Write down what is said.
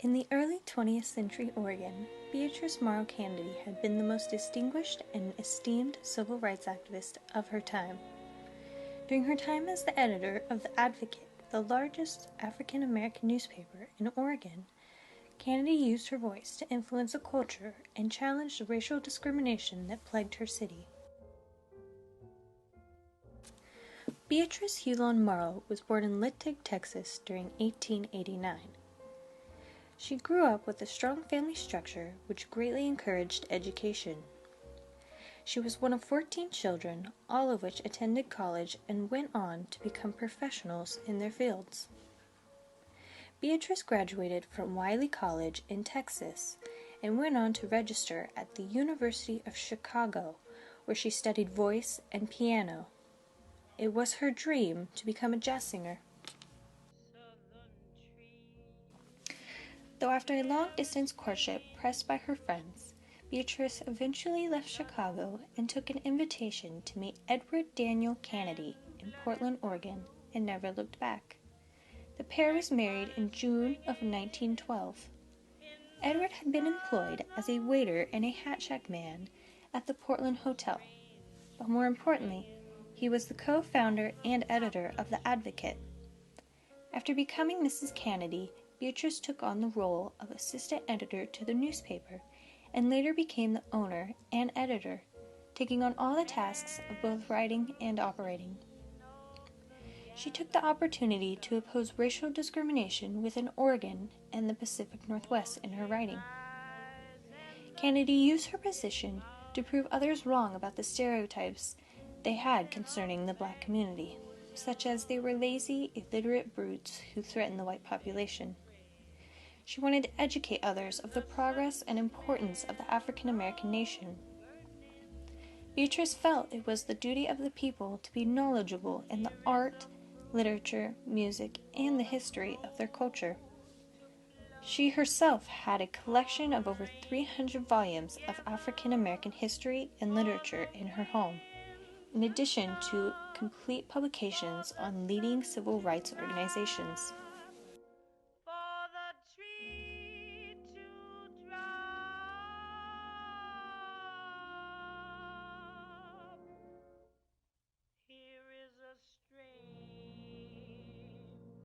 In the early 20th century Oregon, Beatrice Morrow Cannady had been the most distinguished and esteemed civil rights activist of her time. During her time as the editor of The Advocate, the largest African American newspaper in Oregon, Cannady used her voice to influence a culture and challenge the racial discrimination that plagued her city. Beatrice Hughlon Morrow was born in Littig, Texas during 1889. She grew up with a strong family structure which greatly encouraged education. She was one of 14 children, all of which attended college and went on to become professionals in their fields. Beatrice graduated from Wiley College in Texas and went on to register at the University of Chicago, where she studied voice and piano. It was her dream to become a jazz singer. Though after a long-distance courtship pressed by her friends, Beatrice eventually left Chicago and took an invitation to meet Edward Daniel Cannady in Portland, Oregon, and never looked back. The pair was married in June of 1912. Edward had been employed as a waiter and a hat shack man at the Portland Hotel, but more importantly, he was the co-founder and editor of The Advocate. After becoming Mrs. Cannady, Beatrice took on the role of assistant editor to the newspaper and later became the owner and editor, taking on all the tasks of both writing and operating. She took the opportunity to oppose racial discrimination within Oregon and the Pacific Northwest in her writing. Cannady used her position to prove others wrong about the stereotypes they had concerning the black community, such as they were lazy, illiterate brutes who threatened the white population. She wanted to educate others of the progress and importance of the African American nation. Beatrice felt it was the duty of the people to be knowledgeable in the art, literature, music, and the history of their culture. She herself had a collection of over 300 volumes of African American history and literature in her home, in addition to complete publications on leading civil rights organizations.